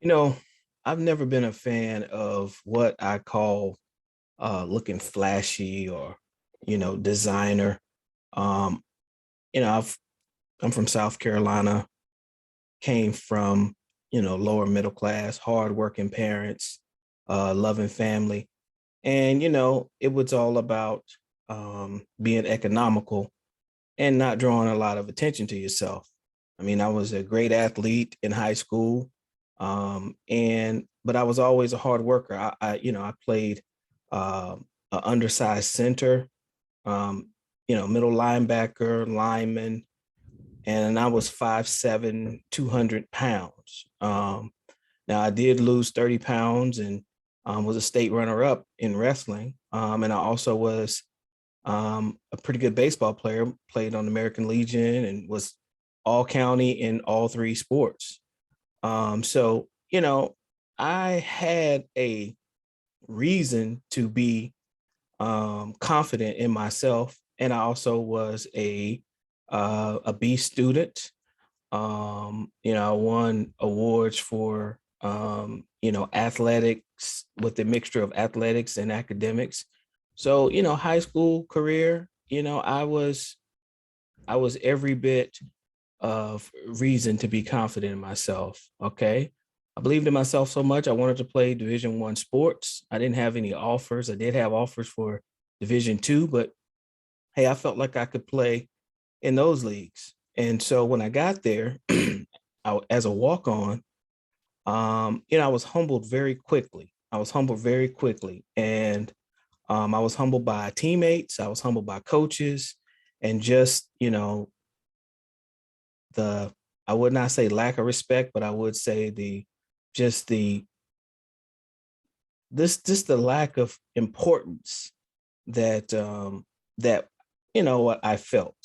You know, I've never been a fan of what I call looking flashy or, designer. Um, you know, I've I'm from South Carolina, came from, lower middle class, hardworking parents, loving family. And, it was all about being economical and not drawing a lot of attention to yourself. I mean, I was a great athlete in high school, and but I was always a hard worker. I played an undersized center, um, middle linebacker, lineman, and I was 5'7", 200 pounds. Now I did lose 30 pounds and was a state runner up in wrestling, and I also was a pretty good baseball player, played on the American Legion and was all county in all three sports. So, I had a reason to be confident in myself. And I also was a B student. I won awards for athletics with a mixture of athletics and academics. So, high school career, I was every bit of reason to be confident in myself. Okay. I believed in myself so much. I wanted to play Division 1 sports. I didn't have any offers. I did have offers for Division 2, but hey, I felt like I could play in those leagues. And so when I got there, as a walk on, I was humbled very quickly. I was humbled very quickly. And I was humbled by teammates. I was humbled by coaches and just, the, I would not say lack of respect, but I would say just the, just the lack of importance that, that, what I felt.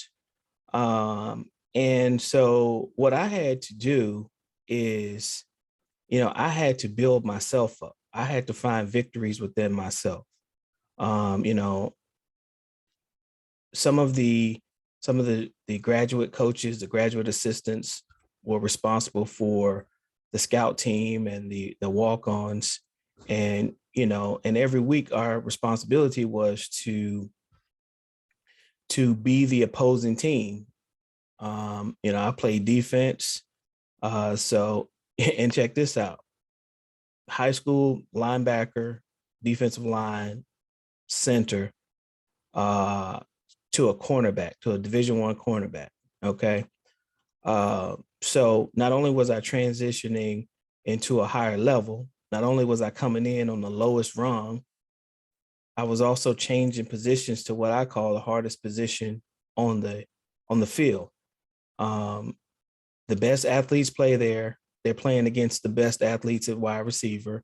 And so what I had to do is, I had to build myself up. I had to find victories within myself. Um, you know, some of the graduate coaches, the graduate assistants were responsible for the scout team and the walk-ons. And, and every week our responsibility was to be the opposing team. I played defense. So and check this out. High school linebacker, defensive line, center, uh, to a cornerback, to a Division 1 cornerback. Okay. So not only was I transitioning into a higher level, not only was I coming in on the lowest rung, I was also changing positions to what I call the hardest position on the field. Um, the best athletes play there. They're playing against the best athletes at wide receiver.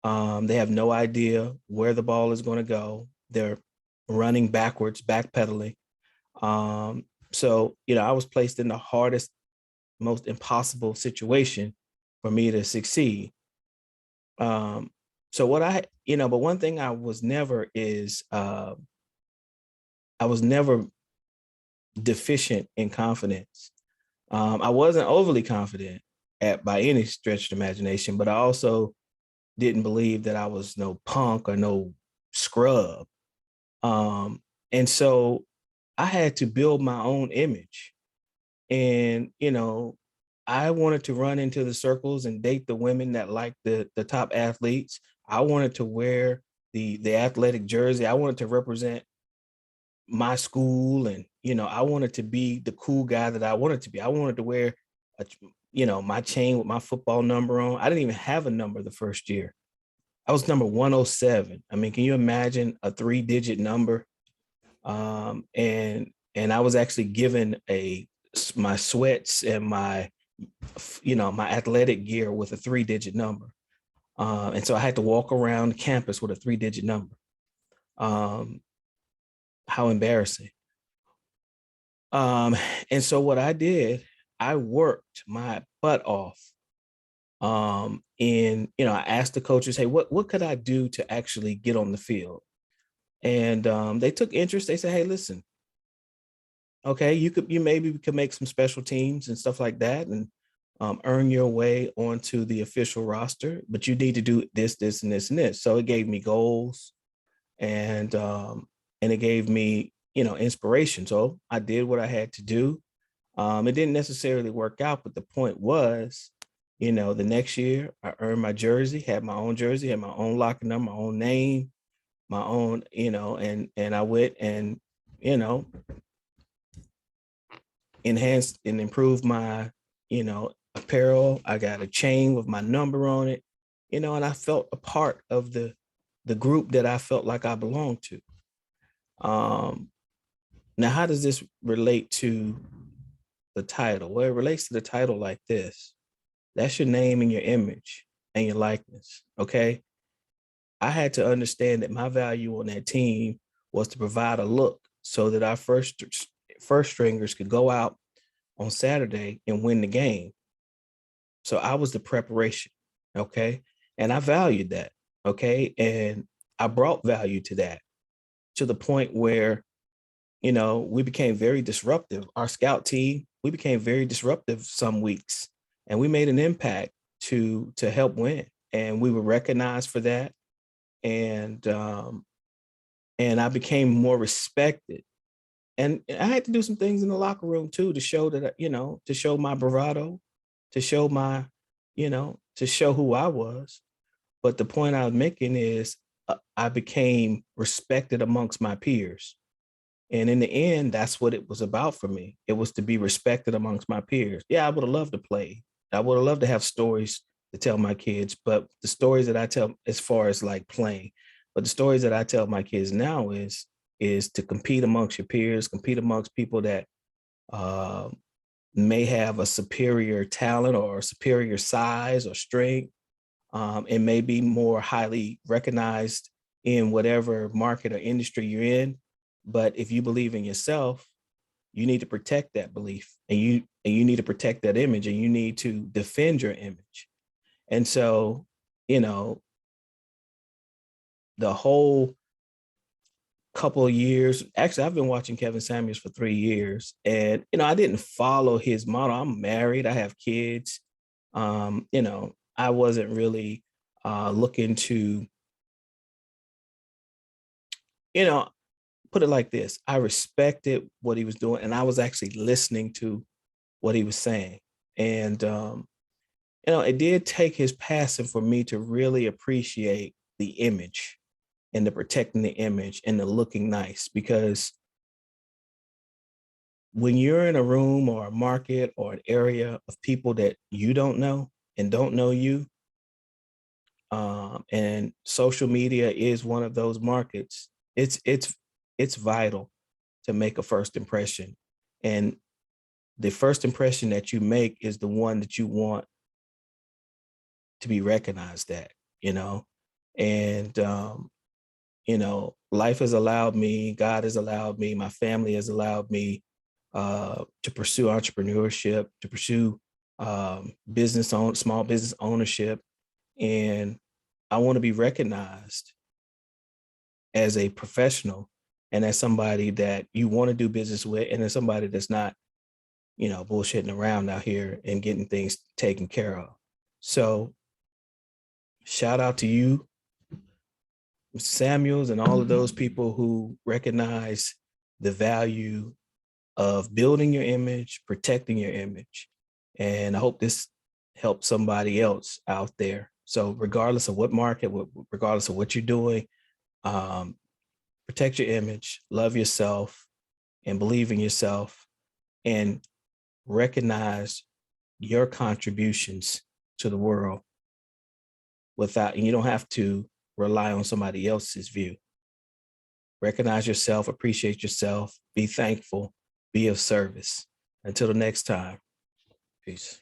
They have no idea where the ball is going to go. They're running backwards, backpedaling. So, I was placed in the hardest, most impossible situation for me to succeed. Um, so but one thing I was never is I was never deficient in confidence. I wasn't overly confident by any stretch of imagination, but I also didn't believe that I was no punk or no scrub. And so I had to build my own image. And, I wanted to run into the circles and date the women that like the top athletes. I wanted to wear the athletic jersey. I wanted to represent my school and, I wanted to be the cool guy that I wanted to be. I wanted to wear a, my chain with my football number on. I didn't even have a number the first year. I was number 107. I mean, can you imagine a 3-digit number? And I was actually given my sweats and my athletic gear with a 3-digit number. And so I had to walk around campus with a 3-digit number. Um, how embarrassing. Um, and so what I did, I worked my butt off. And I asked the coaches, hey, what could I do to actually get on the field? And they took interest. They said, hey, listen, okay, you maybe could make some special teams and stuff like that. And earn your way onto the official roster, but you need to do this, this, and this, and this. So it gave me goals, and it gave me, inspiration. So I did what I had to do. It didn't necessarily work out, but the point was, the next year I earned my jersey, had my own jersey, had my own locker number, my own name, my own, and I went and, you know, enhanced and improved my, apparel. I got a chain with my number on it, and I felt a part of the group that I felt like I belonged to. Now, how does this relate to the title? Well, it relates to the title like this. That's your name and your image and your likeness. Okay. I had to understand that my value on that team was to provide a look so that our first stringers could go out on Saturday and win the game. So I was the preparation. Okay. And I valued that. Okay. And I brought value to that, to the point where, we became very disruptive. Our scout team, we became very disruptive some weeks, and we made an impact to help win. And we were recognized for that. And I became more respected. And I had to do some things in the locker room too, to show that, to show my bravado, to show my, to show who I was. But the point I was making is, I became respected amongst my peers. And in the end, that's what it was about for me. It was to be respected amongst my peers. Yeah, I would have loved to play. I would have loved to have stories to tell my kids, but the stories that I tell, as far as like playing, but the stories that I tell my kids now is to compete amongst your peers, compete amongst people that uh, may have a superior talent or superior size or strength, and may be more highly recognized in whatever market or industry you're in. But if you believe in yourself, you need to protect that belief, and you need to protect that image, and you need to defend your image. And so, the whole couple of years, actually, I've been watching Kevin Samuels for 3 years, and, I didn't follow his model. I'm married, I have kids. I wasn't really looking to, you know, put it like this. I respected what he was doing, and I was actually listening to what he was saying. And, it did take his passing for me to really appreciate the image and the protecting the image and the looking nice. Because when you're in a room or a market or an area of people that you don't know and don't know you, and social media is one of those markets, it's vital to make a first impression. And the first impression that you make is the one that you want to be recognized at, you know. And life has allowed me, God has allowed me, my family has allowed me to pursue entrepreneurship, to pursue small business ownership. And I want to be recognized as a professional, and as somebody that you want to do business with, and as somebody that's not, bullshitting around out here and getting things taken care of. So shout out to you, Mr. Samuels, and all of those people who recognize the value of building your image, protecting your image. And I hope this helps somebody else out there. So regardless of what market, regardless of what you're doing, protect your image, love yourself, and believe in yourself, and recognize your contributions to the world and you don't have to rely on somebody else's view. Recognize yourself, appreciate yourself, be thankful, be of service. Until the next time, peace.